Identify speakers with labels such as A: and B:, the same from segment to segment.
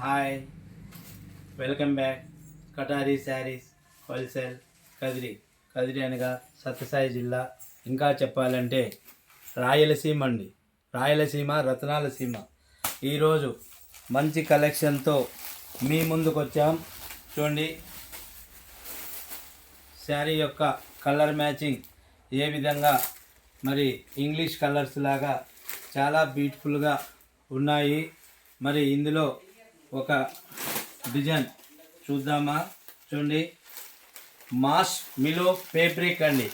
A: Hi, welcome back. Katari saris wholesale Kadiri అనగా సత్యసాయి జిల్లా. ఇంకా చెప్పాలంటే రాయలసీమ అండి. రాయలసీమ రత్నాల సీమ. ఈరోజు మంచి కలెక్షన్తో మీ ముందుకు వచ్చాం. చూడండి, శారీ యొక్క కలర్ మ్యాచింగ్ ఏ విధంగా మరి ఇంగ్లీష్ కలర్స్ లాగా చాలా బ్యూటిఫుల్గా ఉన్నాయి. మరి ఇందులో ఒక డిజైన్ చూద్దామా? చూడండి, మాస్ మిలో ఫేబ్రిక్ అండి.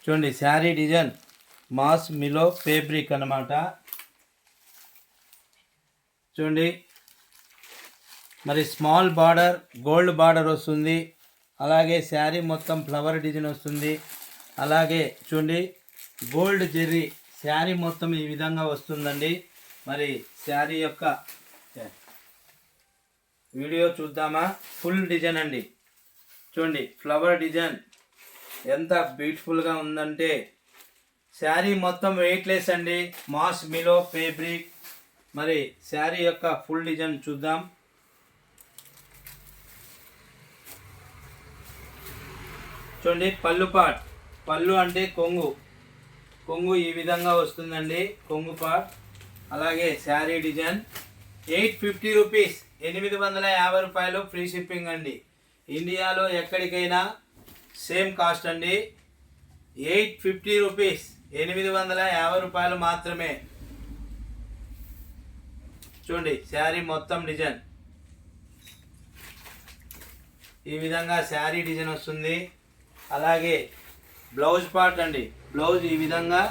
A: చూడండి, శారీ డిజైన్ మాస్ మిలో ఫేబ్రిక్ అన్నమాట. చూడండి, మరి స్మాల్ బార్డర్, గోల్డ్ బార్డర్ వస్తుంది. అలాగే శారీ మొత్తం ఫ్లవర్ డిజైన్ వస్తుంది. అలాగే చూడండి, గోల్డ్ జెర్రీ శారీ మొత్తం ఈ విధంగా వస్తుందండి. మరి శారీ యొక్క వీడియో చూద్దామా? ఫుల్ డిజైన్ అండి. చూడండి, ఫ్లవర్ డిజైన్ ఎంత బ్యూటిఫుల్గా ఉందంటే శారీ మొత్తం వెయిట్లెస్ అండి. మాస్ మిలో ఫేబ్రిక్. మరి శారీ యొక్క ఫుల్ డిజైన్ చూద్దాం. చూడండి, పళ్ళు అంటే కొంగు ఈ విధంగా వస్తుందండి, కొంగు పార్ట్. అలాగే శారీ డిజైన్ 850 రూపీస్, 850 రూపాయలు, ఫ్రీ షిప్పింగ్ అండి. ఇండియాలో ఎక్కడికైనా సేమ్ కాస్ట్ అండి. 850 రూపీస్, 850 రూపాయలు మాత్రమే. చూడండి, శారీ మొత్తం డిజైన్ ఈ విధంగా శారీ డిజైన్ వస్తుంది. అలాగే బ్లౌజ్ పార్ట్ అండి. బ్లౌజ్ ఈ విధంగా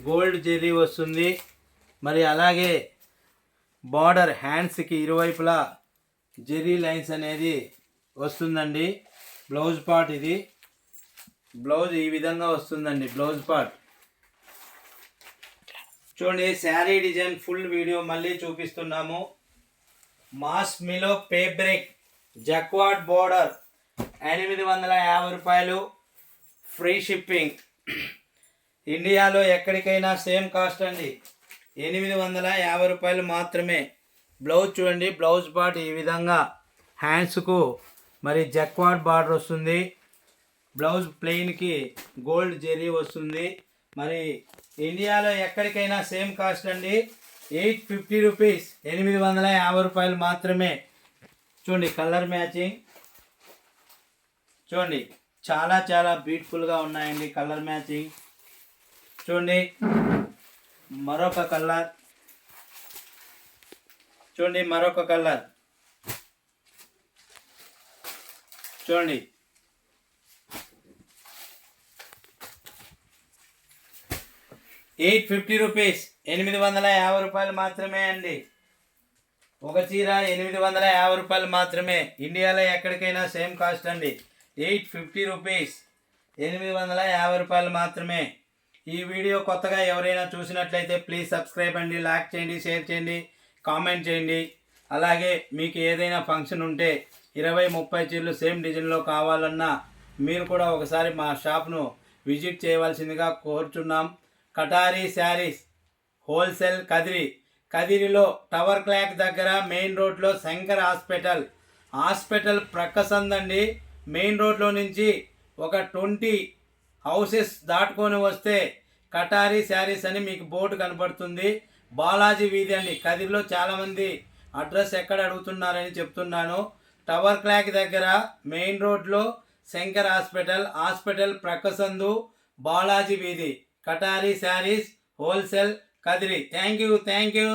A: గోల్డ్ జెర్రీ వస్తుంది. మరి అలాగే బార్డర్ హ్యాండ్స్కి ఇరువైపులా జెర్రీ లైన్స్ అనేది వస్తుందండి. బ్లౌజ్ పార్ట్ ఇది. బ్లౌజ్ ఈ విధంగా వస్తుందండి, బ్లౌజ్ పార్ట్. చూడండి, శారీ డిజైన్ ఫుల్ వీడియో మళ్ళీ చూపిస్తున్నాము. మాస్ మిలో ఫేబ్రిక్ జక్వార్డ్ బోర్డర్ 850 రూపాయలు, ఫ్రీ షిప్పింగ్. ఇండియాలో ఎక్కడికైనా సేమ్ కాస్ట్ అండి, 850 రూపాయలు మాత్రమే. బ్లౌజ్ చూడండి, బ్లౌజ్ పార్ట్ ఈ విధంగా హ్యాండ్స్కు మరి జక్వార్డ్ బార్డర్ వస్తుంది. బ్లౌజ్ ప్లెయిన్కి గోల్డ్ జెర్రీ వస్తుంది. మరి ఇండియాలో ఎక్కడికైనా సేమ్ కాస్ట్ అండి, 850 రూపీస్, 850 రూపాయలు మాత్రమే. చూడండి, కలర్ మ్యాచింగ్ చూడండి, చాలా చాలా బ్యూటిఫుల్గా ఉన్నాయండి కలర్ మ్యాచింగ్. చూడండి, మరొక కలర్. చూడండి, మరొక కలర్. చూడండి, 850 రూపీస్, 850 రూపాయలు మాత్రమే అండి. ఒక చీర 850 రూపాయలు మాత్రమే. ఇండియాలో ఎక్కడికైనా సేమ్ కాస్ట్ అండి, 850 రూపీస్, 850 రూపాయలు మాత్రమే. ఈ వీడియో కొత్తగా ఎవరైనా చూసినట్లయితే ప్లీజ్ సబ్స్క్రైబ్ అండి, లైక్ చేయండి, షేర్ చేయండి, కామెంట్ చేయండి. అలాగే మీకు ఏదైనా ఫంక్షన్ ఉంటే 20-30 చీరలు సేమ్ డిజైన్లో కావాలన్నా మీరు కూడా ఒకసారి మా షాప్ను విజిట్ చేయవలసిందిగా కోరుచున్నాం. కటారీ శారీస్ హోల్సేల్ కదిరిలో టవర్ క్లాక్ దగ్గర మెయిన్ రోడ్లో శంకర్ హాస్పిటల్ ప్రక్కసందండి. మెయిన్ రోడ్లో నుంచి ఒక 20 హౌసెస్ దాటుకొని వస్తే కటారీ శారీస్ అని మీకు బోర్డు కనబడుతుంది. బాలాజీ వీధి అండి. కదిరిలో చాలామంది అడ్రస్ ఎక్కడ అడుగుతున్నారని చెప్తున్నాను. టవర్ క్లాక్ దగ్గర మెయిన్ రోడ్లో శంకర్ హాస్పిటల్ ప్రక్కసందు, బాలాజీ వీధి. Katari saris wholesale Kadiri. Thank you.